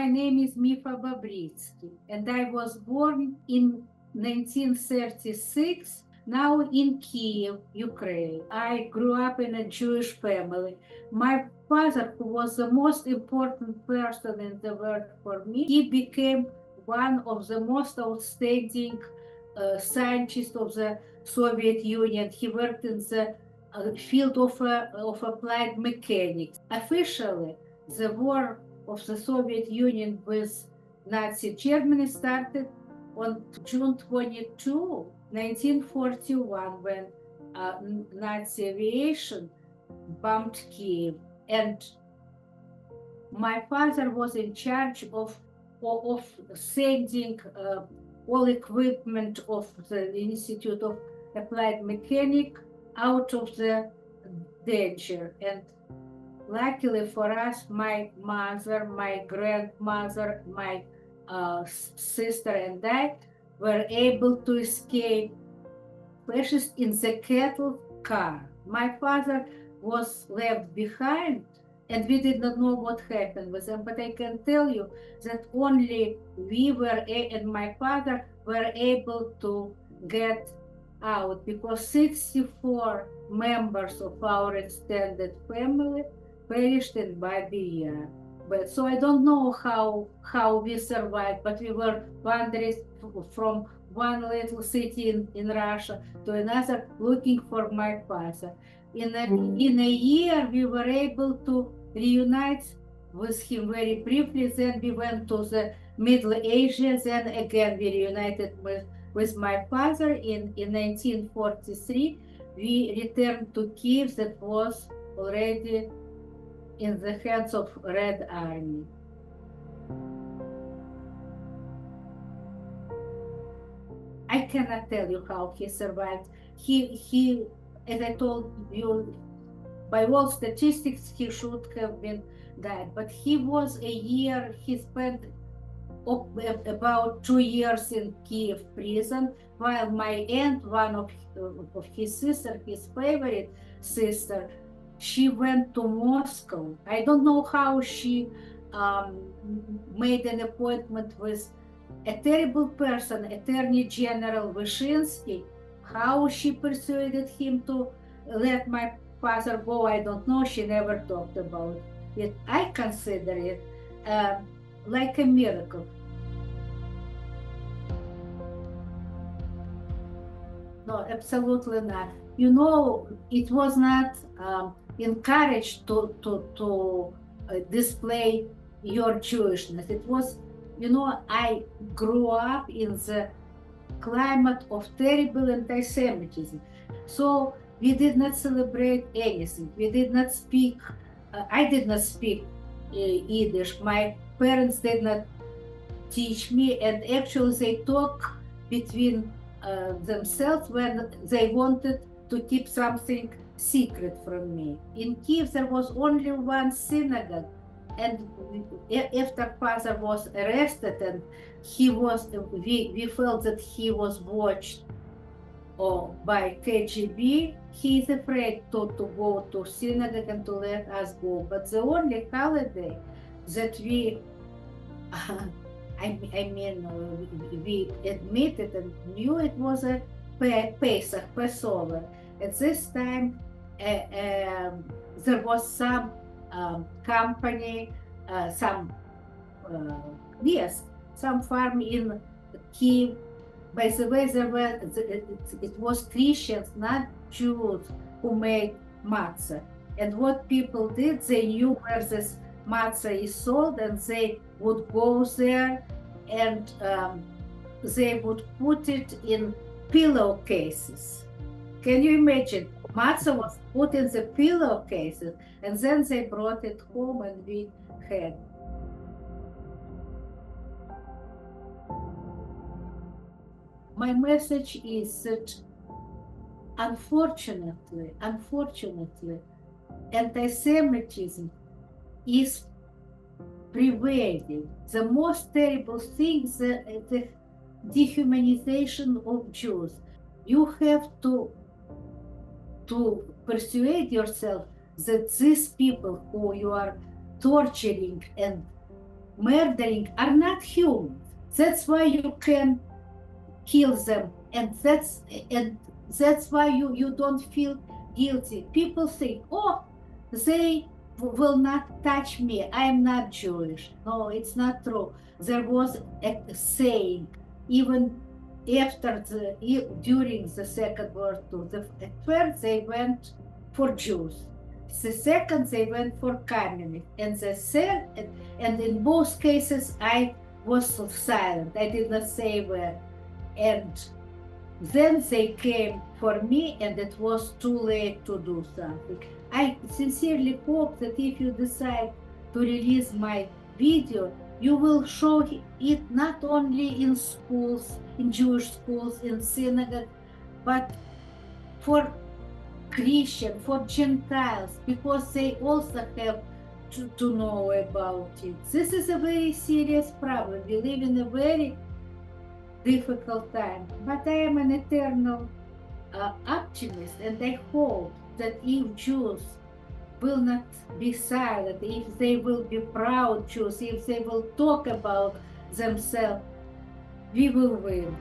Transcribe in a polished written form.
my name is Mifa Bobritsky, and I was born in 1936, now in Kyiv, Ukraine. I grew up in a Jewish family. My father, who was the most important person in the world for me, he became one of the most outstanding scientists of the Soviet Union. He worked in the field of applied mechanics. Officially, the war of the Soviet Union with Nazi Germany started on June 22, 1941, when Nazi aviation bombed Kyiv. And my father was in charge of sending all equipment of the Institute of Applied Mechanics out of the danger. And luckily for us, my mother, my grandmother, my sister and I were able to escape, especially in the cattle car. My father was left behind and we did not know what happened with him, but I can tell you that only we were, and my father were able to get out, because 64 members of our extended family perished in Babi Yar. But so I don't know how we survived, but we were wandering from one little city in Russia to another looking for my father. In a year, we were able to reunite with him very briefly. Then we went to the Middle Asia. Then again, we reunited with my father in 1943. We returned to Kyiv, that was already in the hands of Red Army. I cannot tell you how he survived. He, as I told you, by all statistics, he should have been died. But he was he spent about 2 years in Kyiv prison, while my aunt, one of his sister, his favorite sister, she went to Moscow. I don't know how she made an appointment with a terrible person, Attorney General Vyshinsky. How she persuaded him to let my father go, I don't know. She never talked about it. I consider it like a miracle. No, absolutely not. You know, it was not encouraged to display your Jewishness. It was, you know, I grew up in the climate of terrible anti-Semitism. So we did not celebrate anything. We did not speak, I did not speak Yiddish. My parents did not teach me, and actually they talk between themselves when they wanted to keep something secret from me. In Kyiv, there was only one synagogue, and after father was arrested and we felt that he was watched by KGB, he is afraid to go to synagogue and to let us go. But the only holiday that we we admitted and knew it was a Pesach, Passover. At this time, there was some company, some farm in Kyiv. By the way, it was Christians, not Jews, who made matzah. And what people did, they knew where this matzah is sold, and they would go there and they would put it in pillowcases. Can you imagine? Matzah was put in the pillowcases, and then they brought it home and we had. My message is that unfortunately, anti-Semitism is prevailing. The most terrible thing is the dehumanization of Jews. You have to persuade yourself that these people who you are torturing and murdering are not humans. That's why you can kill them, and that's why you don't feel guilty. People think, oh, they will not touch me, I'm not Jewish. No, it's not true. There was a saying, even after during the Second World War, at first they went for Jews, the second they went for communists, and the third, and in both cases I was silent, I did not say a word. And then they came for me, and it was too late to do something. I sincerely hope that if you decide to release my video, you will show it not only in schools, in Jewish schools, in synagogues, but for Christian, for Gentiles, because they also have to know about it. This is a very serious problem. We live in a very difficult time, but I am an eternal optimist, and I hope that if Jews will not be silent, if they will be proud Jews, if they will talk about themselves, we will win.